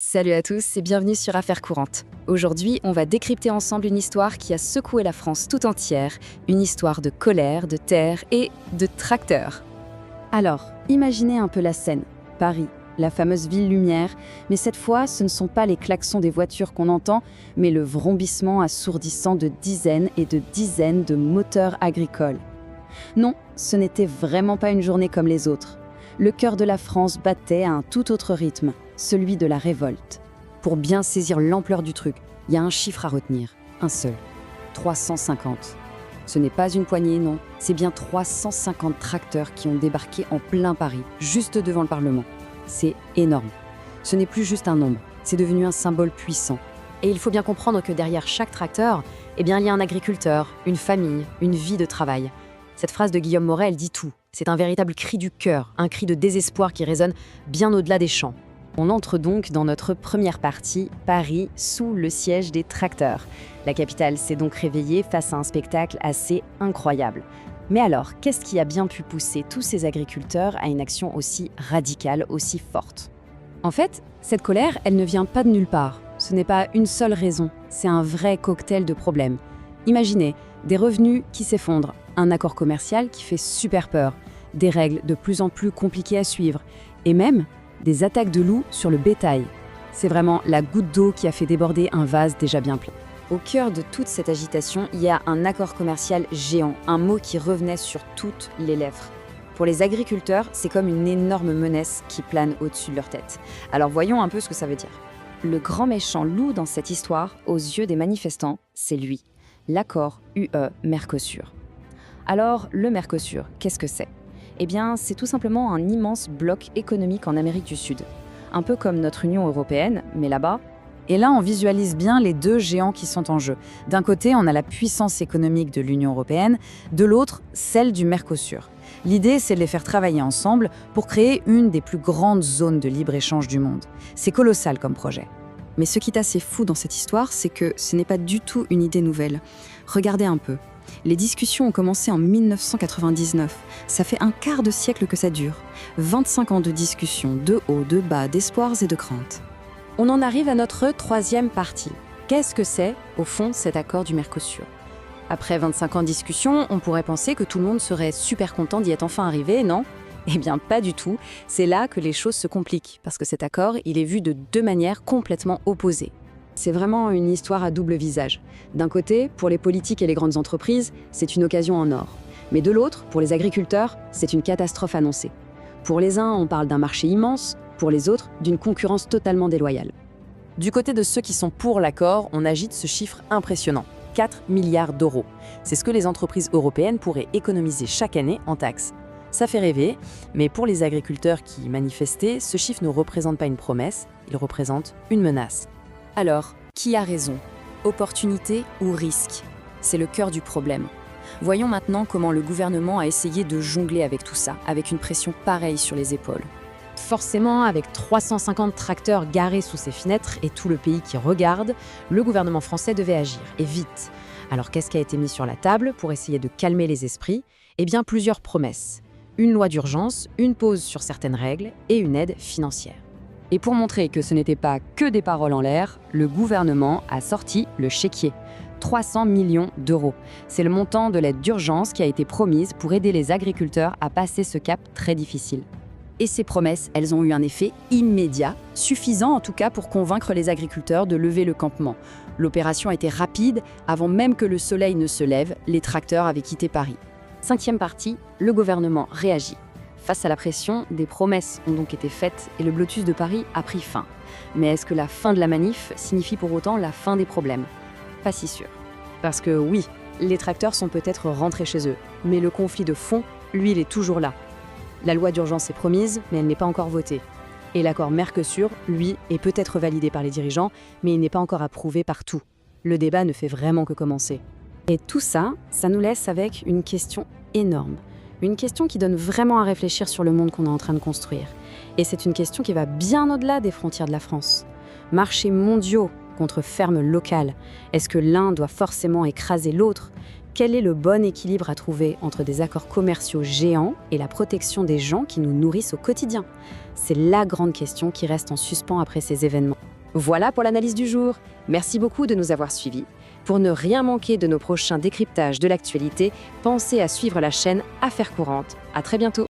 Salut à tous et bienvenue sur Affaires courantes. Aujourd'hui, on va décrypter ensemble une histoire qui a secoué la France tout entière, une histoire de colère, de terre et de tracteurs. Alors, imaginez un peu la scène. Paris, la fameuse ville lumière, mais cette fois, ce ne sont pas les klaxons des voitures qu'on entend, mais le vrombissement assourdissant de dizaines et de dizaines de moteurs agricoles. Non, ce n'était vraiment pas une journée comme les autres. Le cœur de la France battait à un tout autre rythme, celui de la révolte. Pour bien saisir l'ampleur du truc, il y a un chiffre à retenir, un seul, 350. Ce n'est pas une poignée, non, c'est bien 350 tracteurs qui ont débarqué en plein Paris, juste devant le Parlement. C'est énorme. Ce n'est plus juste un nombre, c'est devenu un symbole puissant. Et il faut bien comprendre que derrière chaque tracteur, il y a un agriculteur, une famille, une vie de travail. Cette phrase de Guillaume Morel dit tout. C'est un véritable cri du cœur, un cri de désespoir qui résonne bien au-delà des champs. On entre donc dans notre première partie, Paris, sous le siège des tracteurs. La capitale s'est donc réveillée face à un spectacle assez incroyable. Mais alors, qu'est-ce qui a bien pu pousser tous ces agriculteurs à une action aussi radicale, aussi forte ? En fait, cette colère, elle ne vient pas de nulle part. Ce n'est pas une seule raison, c'est un vrai cocktail de problèmes. Imaginez, des revenus qui s'effondrent, un accord commercial qui fait super peur, des règles de plus en plus compliquées à suivre, et même des attaques de loups sur le bétail. C'est vraiment la goutte d'eau qui a fait déborder un vase déjà bien plein. Au cœur de toute cette agitation, il y a un accord commercial géant, un mot qui revenait sur toutes les lèvres. Pour les agriculteurs, c'est comme une énorme menace qui plane au-dessus de leur tête. Alors voyons un peu ce que ça veut dire. Le grand méchant loup dans cette histoire, aux yeux des manifestants, c'est lui, l'accord UE-Mercosur. Alors, le Mercosur, qu'est-ce que c'est ? Eh bien, c'est tout simplement un immense bloc économique en Amérique du Sud. Un peu comme notre Union européenne, mais là-bas. Et là, on visualise bien les deux géants qui sont en jeu. D'un côté, on a la puissance économique de l'Union européenne, de l'autre, celle du Mercosur. L'idée, c'est de les faire travailler ensemble pour créer une des plus grandes zones de libre-échange du monde. C'est colossal comme projet. Mais ce qui est assez fou dans cette histoire, c'est que ce n'est pas du tout une idée nouvelle. Regardez un peu. Les discussions ont commencé en 1999. Ça fait un quart de siècle que ça dure. 25 ans de discussions, de hauts, de bas, d'espoirs et de craintes. On en arrive à notre troisième partie. Qu'est-ce que c'est, au fond, cet accord du Mercosur ? Après 25 ans de discussion, on pourrait penser que tout le monde serait super content d'y être enfin arrivé, non ? Eh bien, pas du tout. C'est là que les choses se compliquent, parce que cet accord, il est vu de deux manières complètement opposées. C'est vraiment une histoire à double visage. D'un côté, pour les politiques et les grandes entreprises, c'est une occasion en or. Mais de l'autre, pour les agriculteurs, c'est une catastrophe annoncée. Pour les uns, on parle d'un marché immense, pour les autres, d'une concurrence totalement déloyale. Du côté de ceux qui sont pour l'accord, on agite ce chiffre impressionnant, 4 milliards d'euros. C'est ce que les entreprises européennes pourraient économiser chaque année en taxes. Ça fait rêver, mais pour les agriculteurs qui manifestaient, ce chiffre ne représente pas une promesse, il représente une menace. Alors, qui a raison ? Opportunité ou risque ? C'est le cœur du problème. Voyons maintenant comment le gouvernement a essayé de jongler avec tout ça, avec une pression pareille sur les épaules. Forcément, avec 350 tracteurs garés sous ses fenêtres et tout le pays qui regarde, le gouvernement français devait agir, et vite. Alors qu'est-ce qui a été mis sur la table pour essayer de calmer les esprits ? Eh bien, plusieurs promesses. Une loi d'urgence, une pause sur certaines règles et une aide financière. Et pour montrer que ce n'était pas que des paroles en l'air, le gouvernement a sorti le chéquier. 300 millions d'euros. C'est le montant de l'aide d'urgence qui a été promise pour aider les agriculteurs à passer ce cap très difficile. Et ces promesses, elles ont eu un effet immédiat, suffisant en tout cas pour convaincre les agriculteurs de lever le campement. L'opération a été rapide, avant même que le soleil ne se lève, les tracteurs avaient quitté Paris. Cinquième partie, le gouvernement réagit. Face à la pression, des promesses ont donc été faites et le blocus de Paris a pris fin. Mais est-ce que la fin de la manif signifie pour autant la fin des problèmes ? Pas si sûr. Parce que oui, les tracteurs sont peut-être rentrés chez eux, mais le conflit de fond, lui, il est toujours là. La loi d'urgence est promise, mais elle n'est pas encore votée. Et l'accord Mercosur, lui, est peut-être validé par les dirigeants, mais il n'est pas encore approuvé par tout. Le débat ne fait vraiment que commencer. Et tout ça, ça nous laisse avec une question énorme. Une question qui donne vraiment à réfléchir sur le monde qu'on est en train de construire. Et c'est une question qui va bien au-delà des frontières de la France. Marchés mondiaux contre fermes locales. Est-ce que l'un doit forcément écraser l'autre ? Quel est le bon équilibre à trouver entre des accords commerciaux géants et la protection des gens qui nous nourrissent au quotidien? C'est la grande question qui reste en suspens après ces événements. Voilà pour l'analyse du jour. Merci beaucoup de nous avoir suivis. Pour ne rien manquer de nos prochains décryptages de l'actualité, pensez à suivre la chaîne Affaires courantes. À très bientôt.